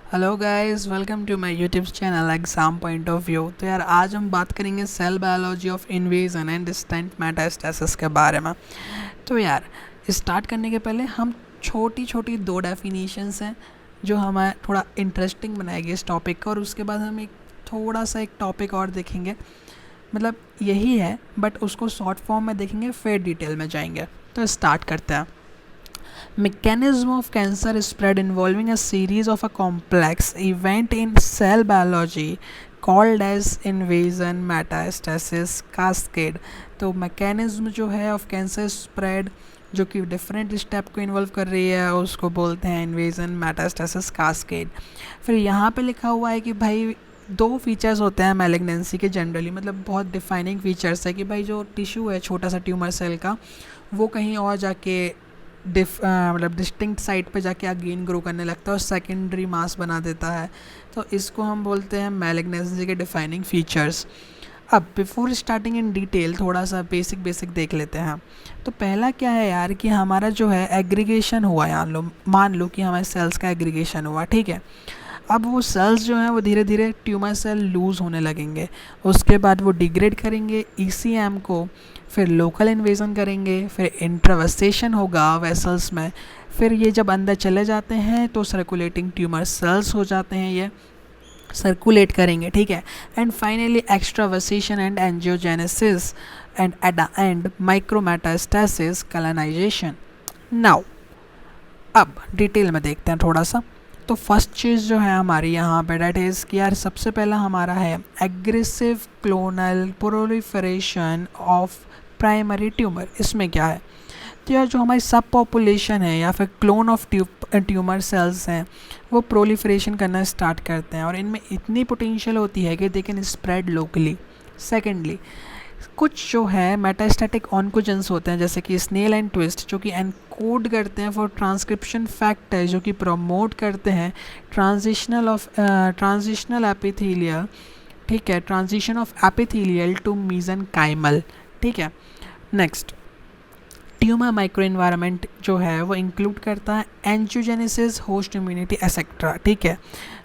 Hello guys, welcome to my YouTube channel exam point of view. तो यार आज हम बात करेंगे cell biology of invasion and distant metastasis के बारे में। तो यार स्टार्ट करने के पहले हम छोटी छोटी दो डेफिनेशंस हैं जो हमें थोड़ा इंटरेस्टिंग बनाएगी इस टॉपिक का, और उसके बाद हम एक थोड़ा सा एक टॉपिक और देखेंगे। मतलब यही है बट उसको शॉर्ट फॉर्म में देखेंगे, फिर डिटेल में जाएंगे। तो स्टार्ट करते हैं। Mechanism of cancer spread involving a series of a complex event in cell biology called as invasion metastasis cascade। तो मैकेनिज्म जो है ऑफ कैंसर स्प्रेड जो कि डिफरेंट स्टेप को इन्वॉल्व कर रही है उसको बोलते हैं इन्वेजन मेटास्टेसिस कास्केड। फिर यहाँ पे लिखा हुआ है कि भाई दो फीचर्स होते हैं मैलिग्नेंसी के जनरली, मतलब बहुत डिफाइनिंग फीचर्स है कि भाई जो टिश्यू है छोटा सा ट्यूमर सेल का वो कहीं और जाके मतलब डिस्टिंक्ट साइट पे जाके अगेन ग्रो करने लगता है और सेकेंडरी मास बना देता है। तो इसको हम बोलते हैं मैलिग्नेंसी के डिफाइनिंग फीचर्स। अब बिफोर स्टार्टिंग इन डिटेल थोड़ा सा बेसिक देख लेते हैं। तो पहला क्या है यार कि हमारा जो है एग्रीगेशन हुआ, यार मान लो कि हमारे सेल्स का एग्रीगेशन हुआ, ठीक है। अब वो सेल्स जो हैं वो धीरे धीरे ट्यूमर सेल लूज़ होने लगेंगे, उसके बाद वो डिग्रेड करेंगे ईसीएम को, फिर लोकल इन्वेजन करेंगे, फिर इंट्रावेसेशन होगा वेसल्स में, फिर ये जब अंदर चले जाते हैं तो सर्कुलेटिंग ट्यूमर सेल्स हो जाते हैं, ये सर्कुलेट करेंगे, ठीक है। And finally extravasation and angiogenesis and at the end micrometastasis colonization. Now अब डिटेल में देखते हैं थोड़ा सा। तो फर्स्ट चीज़ जो है हमारी यहाँ पे डेट इज़ कि यार सबसे पहला हमारा है aggressive clonal proliferation of primary tumour. इसमें क्या है तो यार जो हमारी सब पॉपुलेशन है या फिर क्लोन ऑफ ट्यूमर सेल्स हैं वो प्रोलिफरेशन करना स्टार्ट करते हैं और इनमें इतनी पोटेंशियल होती है कि they can spread locally. Secondly कुछ जो है मेटास्टैटिक ऑन्कोजेंस होते हैं जैसे कि स्नेल एंड ट्विस्ट जो कि एनकोड करते हैं फॉर ट्रांसक्रिप्शन फैक्टर जो कि प्रमोट करते हैं ट्रांजिशनल एपिथेलियल, ठीक है, ट्रांजिशन ऑफ एपिथेलियल टू मीजनकाइमल, ठीक है। नेक्स्ट ट्यूमर माइक्रो इन्वायरमेंट जो है वो इंक्लूड करता है एंजियोजेनेसिस, होस्ट इम्यूनिटी एक्सेट्रा, ठीक है।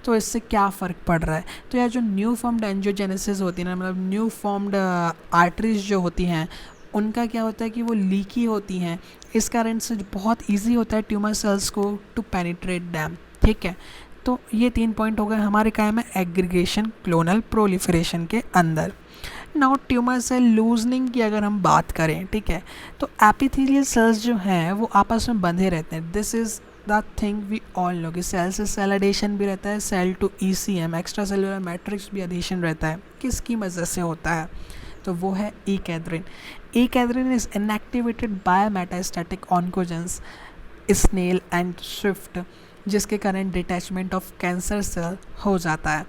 तो इससे क्या फ़र्क पड़ रहा है तो यार जो न्यू फॉर्म्ड एंजियोजेनेसिस होती है ना, मतलब न्यू फॉर्म्ड आर्टरीज जो होती हैं उनका क्या होता है कि वो लीकी होती हैं, इस कारण से बहुत ईजी होता है ट्यूमर सेल्स को टू पेनिट्रेट दैम, ठीक है। तो ये 3 पॉइंट हो गए हमारे काय में एग्रीगेशन क्लोनल प्रोलिफरेशन के अंदर। नाउ ट्यूमर सेल लूजनिंग की अगर हम बात करें, ठीक है, तो एपिथेलियल सेल्स जो हैं वो आपस में बंधे रहते हैं। This is the thing we all know कि सेल से सेल एडिशन भी रहता है, cell to ECM extra cellular matrix भी एडिशन रहता है। किसकी वजह से होता है तो वो है E cadherin. E cadherin is inactivated by metastatic oncogenes snail and swift, जिसके कारण डिटैचमेंट ऑफ कैंसर सेल हो जाता है,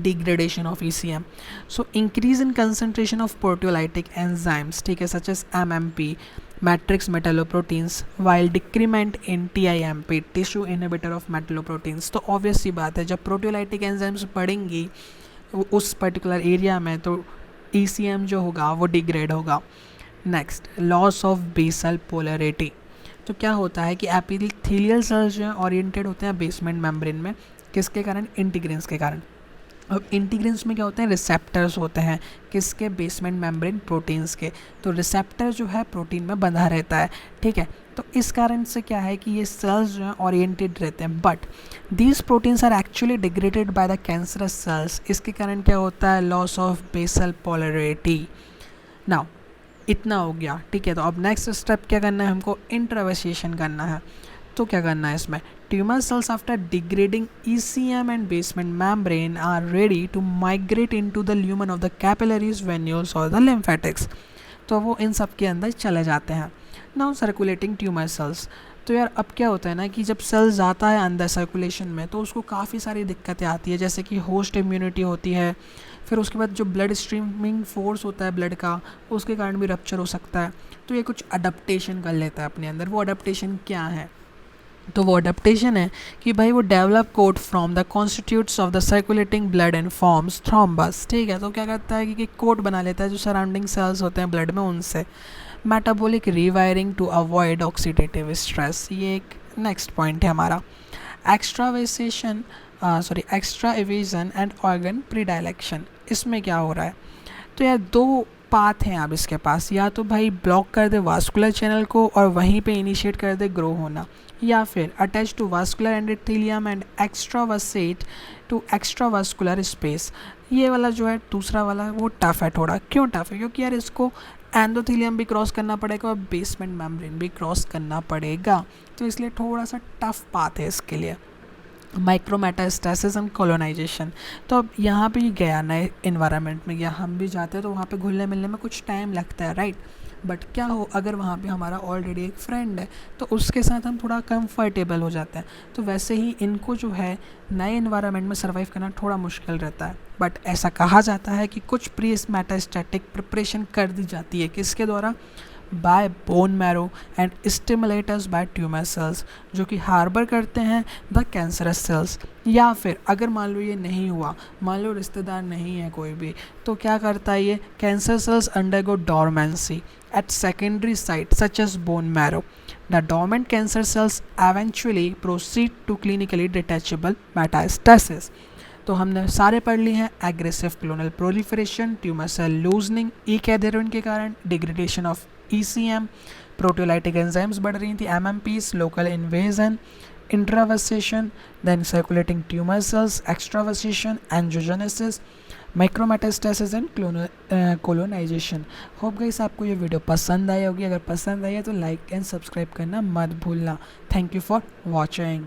degradation of ECM. So increase in concentration of proteolytic enzymes, ठीक है, such as MMP, matrix metalloproteins, while decrement in TIMP, tissue inhibitor of metalloproteins। तो obvious सी बात है जब proteolytic enzymes बढ़ेंगी उस पर्टिकुलर एरिया में तो ECM जो होगा वो डिग्रेड होगा। Next loss of basal polarity. तो क्या होता है कि एपिथेलियल सेल्स जो हैं ओरिएंटेड होते हैं बेसमेंट मेम्ब्रेन में, किसके कारण, इंटीग्रिन्स के कारण। अब इंटीग्रिन्स में क्या होते हैं, रिसेप्टर्स होते हैं, किसके, बेसमेंट मेम्ब्रेन प्रोटीन्स के। तो रिसेप्टर जो है प्रोटीन में बंधा रहता है, ठीक है। तो इस कारण से क्या है कि ये सेल्स जो हैं ओरिएंटेड रहते हैं, but these proteins are actually degraded by the cancerous cells. इसके कारण क्या होता है, loss of basal polarity. Now इतना हो गया, ठीक है। तो अब नेक्स्ट स्टेप क्या करना है, हमको इंट्रावेसेशन करना है। तो क्या करना है इसमें, tumour cells after degrading ECM and basement membrane are ready to migrate into the lumen of the capillaries, venules और द लिम्फेटिक्स। तो वो इन सब के अंदर चले जाते हैं। Now circulating tumour cells. तो यार अब क्या होता है ना कि जब सेल जाता है अंदर सर्कुलेशन में तो उसको काफ़ी सारी दिक्कतें आती है, जैसे कि होस्ट इम्यूनिटी होती है, फिर उसके बाद जो ब्लड स्ट्रीमिंग फोर्स होता है ब्लड का उसके कारण भी रप्चर हो सकता है। तो ये कुछ अडप्टेशन कर लेता है अपने अंदर। वो अडप्टेशन क्या है तो वो अडेप्टेशन है कि भाई वो develop quote from the constitutes of the circulating blood and forms thrombus, ठीक है। तो क्या करता है कि कोट बना लेता है जो सराउंडिंग सेल्स होते हैं ब्लड में उनसे। Metabolic rewiring to avoid oxidative stress, ये एक नेक्स्ट पॉइंट है हमारा। Extravasation extravasation and organ predilection. इसमें क्या हो रहा है, तो यार दो पाथ हैं अब इसके पास, या तो भाई ब्लॉक कर दे वास्कुलर चैनल को और वहीं पे इनिशिएट कर दे ग्रो होना, या फिर attach to vascular endothelium and extravasate to extravascular space. ये वाला जो है दूसरा वाला वो टफ है थोड़ा। क्यों टफ है, क्योंकि यार इसको एंडोथेलियम भी क्रॉस करना पड़ेगा और बेसमेंट मेम्ब्रेन भी क्रॉस करना पड़ेगा, तो इसलिए थोड़ा सा टफ पाथ है इसके लिए। माइक्रोमेटास्टेसिस एंड कॉलोनाइजेशन, तो अब यहाँ पे ये गया नए इन्वायरमेंट में, या हम भी जाते हैं तो वहाँ पे घुलने मिलने में कुछ टाइम लगता है, राइट। बट क्या हो अगर वहाँ पे हमारा ऑलरेडी एक फ्रेंड है तो उसके साथ हम थोड़ा कंफर्टेबल हो जाते हैं। तो वैसे ही इनको जो है नए इन्वायरमेंट में सर्वाइव करना थोड़ा मुश्किल रहता है। बट ऐसा कहा जाता है कि कुछ प्री मेटास्टैटिक प्रिपरेशन कर दी जाती है, किसके द्वारा, by bone marrow and stimulators by tumour cells, जो कि हार्बर करते हैं द कैंसरस सेल्स। या फिर अगर मान लो ये नहीं हुआ, मान लो रिश्तेदार नहीं है कोई भी, तो क्या करता है ये cancer cells undergo dormancy at secondary site such as bone marrow. The dormant cancer cells eventually proceed to clinically detachable metastasis. तो हमने सारे पढ़ लिए हैं, aggressive clonal proliferation, tumour cell loosening, E cadherin के कारण, degradation of ECM, proteolytic enzymes बढ़ रही थी, MMPs, local invasion, intravasation, then circulating tumour cells, extravasation, angiogenesis, micrometastasis and colonization. Hope guys आपको ये वीडियो पसंद आई होगी। अगर पसंद आई है तो लाइक एंड सब्सक्राइब करना मत भूलना। Thank you for watching.